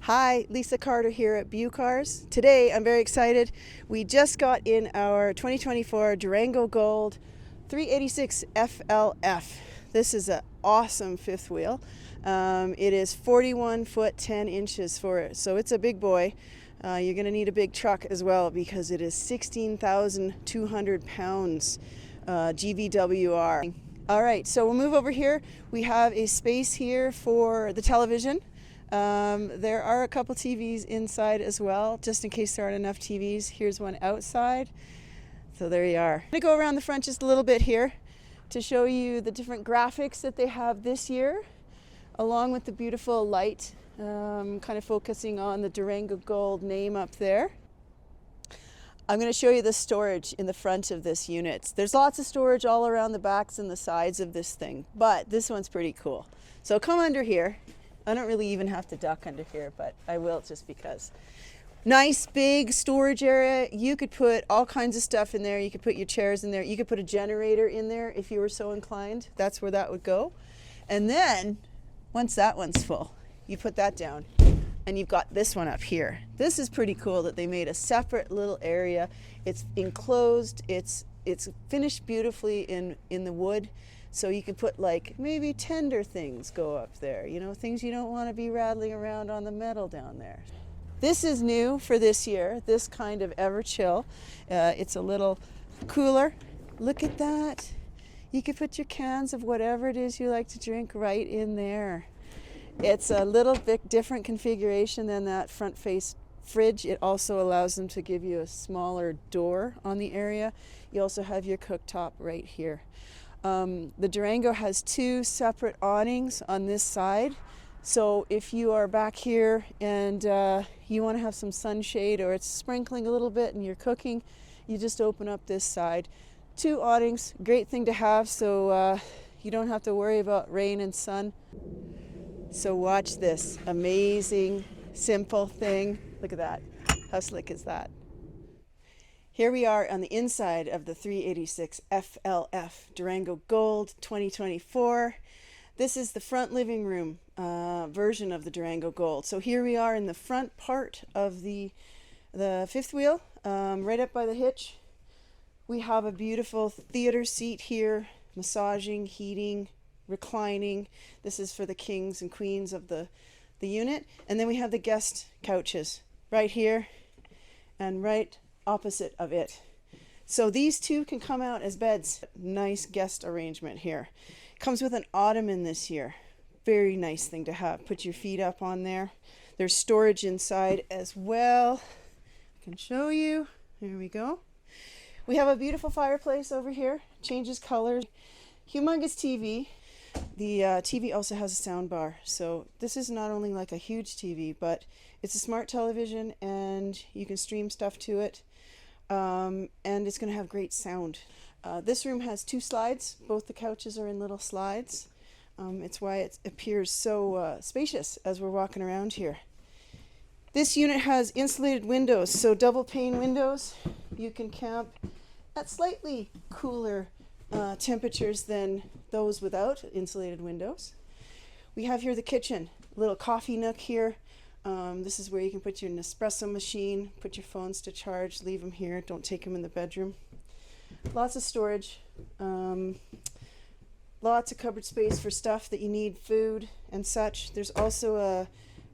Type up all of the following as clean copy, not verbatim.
Hi, Lisa Carter here at Cars. Today I'm very excited. We just got in our 2024 Durango Gold 386 FLF. This is an awesome fifth wheel. It is 41 foot 10 inches for it, so it's a big boy. You're going to need a big truck as well because it is 16,200 pounds GVWR. All right, so we'll move over here. We have a space here for the television. There are a couple TVs inside as well, just in case there aren't enough TVs. Here's one outside. So there you are. I'm going to go around the front just a little bit here to show you the different graphics that they have this year, along with the beautiful light, kind of focusing on the Durango Gold name up there. I'm going to show you the storage in the front of this unit. There's lots of storage all around the backs and the sides of this thing, but this one's pretty cool. So come under here. I don't really even have to duck under here, but I will just because. Nice big storage area. You could put all kinds of stuff in there. You could put your chairs in there. You could put a generator in there if you were so inclined. That's where that would go. And then once that one's full, you put that down and you've got this one up here. This is pretty cool that they made a separate little area. It's enclosed. It's finished beautifully in the wood. So you can put like maybe tender things go up there, you know, things you don't want to be rattling around on the metal down there. This is new for this year, this kind of Ever-Chill. It's a little cooler. Look at that. You could put your cans of whatever it is you like to drink right in there. It's a little bit different configuration than that front face fridge. It also allows them to give you a smaller door on the area. You also have your cooktop right here. The Durango has two separate awnings on this side. So if you are back here and you want to have some sunshade or it's sprinkling a little bit and you're cooking, you just open up this side. Two awnings, great thing to have so you don't have to worry about rain and sun. So watch this amazing, simple thing. Look at that. How slick is that? Here we are on the inside of the 386 FLF Durango Gold 2024. This is the front living room version of the Durango Gold. So here we are in the front part of the fifth wheel, right up by the hitch. We have a beautiful theater seat here, massaging, heating, reclining. This is for the kings and queens of the unit. And then we have the guest couches right here and right opposite of it. So these two can come out as beds. Nice guest arrangement here. Comes with an ottoman this year. Very nice thing to have. Put your feet up on there. There's storage inside as well. I can show you. There we go. We have a beautiful fireplace over here. Changes colors. Humongous TV. The TV also has a sound bar. So this is not only like a huge TV, but it's a smart television and you can stream stuff to it. And it's going to have great sound. This room has two slides. Both the couches are in little slides. It's why it appears so spacious as we're walking around here. This unit has insulated windows, so double pane windows. You can camp at slightly cooler temperatures than those without insulated windows. We have here the kitchen, a little coffee nook here. This is where you can put your Nespresso machine, put your phones to charge, leave them here, don't take them in the bedroom. Lots of storage, lots of cupboard space for stuff that you need, food and such. There's also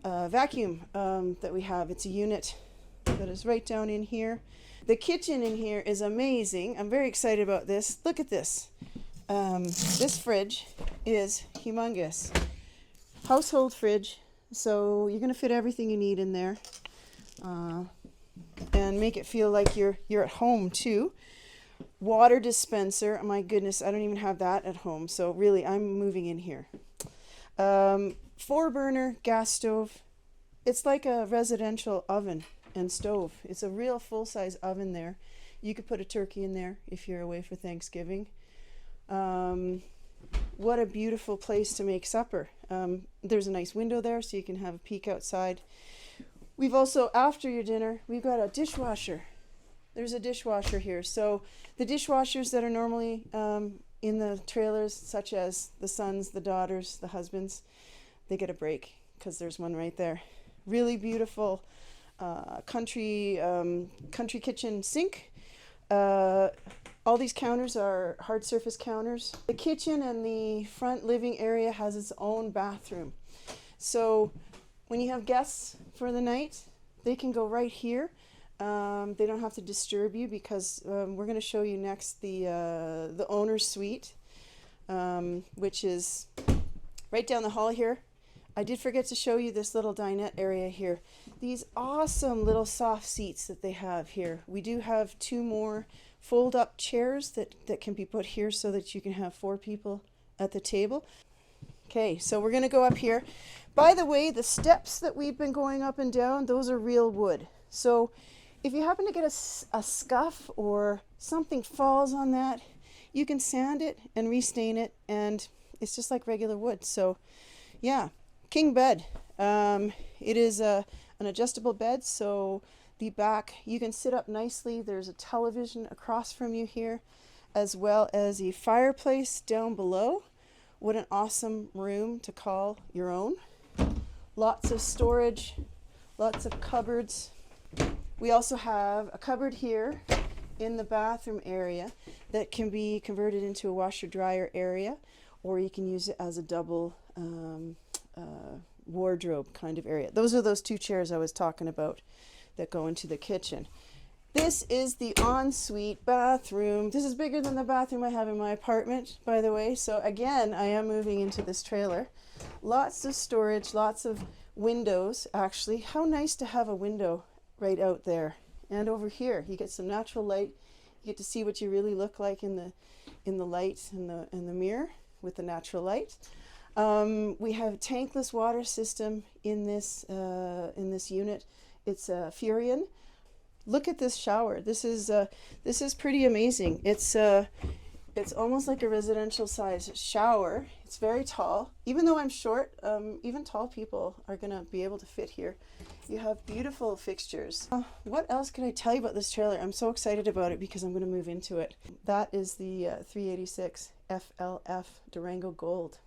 a vacuum that we have. It's a unit that is right down in here. The kitchen in here is amazing. I'm very excited about this. Look at this. This fridge is humongous. Household fridge. So you're going to fit everything you need in there and make it feel like you're at home too. Water dispenser. Oh my goodness, I don't even have that at home. So really, I'm moving in here. 4-burner gas stove. It's like a residential oven and stove. It's a real full-size oven there. You could put a turkey in there if you're away for Thanksgiving. What a beautiful place to make supper. There's a nice window there so you can have a peek outside. We've also, after your dinner, we've got a dishwasher. There's a dishwasher here. So the dishwashers that are normally in the trailers, such as the sons, the daughters, the husbands, they get a break because there's one right there. Really beautiful country kitchen sink. All these counters are hard surface counters. The kitchen and the front living area has its own bathroom. So when you have guests for the night, they can go right here. They don't have to disturb you because we're going to show you next the owner's suite, which is right down the hall here. I did forget to show you this little dinette area here. These awesome little soft seats that they have here. We do have 2 more fold-up chairs that can be put here so that you can have 4 people at the table. Okay, so we're going to go up here. By the way, the steps that we've been going up and down, those are real wood. So if you happen to get a scuff or something falls on that, you can sand it and restain it, and it's just like regular wood. So yeah, king bed. It is an adjustable bed, so the back, you can sit up nicely. There's a television across from you here, as well as a fireplace down below. What an awesome room to call your own. Lots of storage, lots of cupboards. We also have a cupboard here in the bathroom area that can be converted into a washer dryer area, or you can use it as a double wardrobe kind of area. Those are those 2 chairs I was talking about that go into the kitchen. This is the ensuite bathroom. This is bigger than the bathroom I have in my apartment, by the way. So again, I am moving into this trailer. Lots of storage, lots of windows, actually. How nice to have a window right out there. And over here, you get some natural light. You get to see what you really look like in the light in the mirror with the natural light. We have a tankless water system in this unit. It's a Furion. Look at this shower. This is pretty amazing. It's almost like a residential size shower. It's very tall. Even though I'm short, even tall people are gonna be able to fit here. You have beautiful fixtures. What else can I tell you about this trailer? I'm so excited about it because I'm gonna move into it. That is the 386 FLF Durango Gold.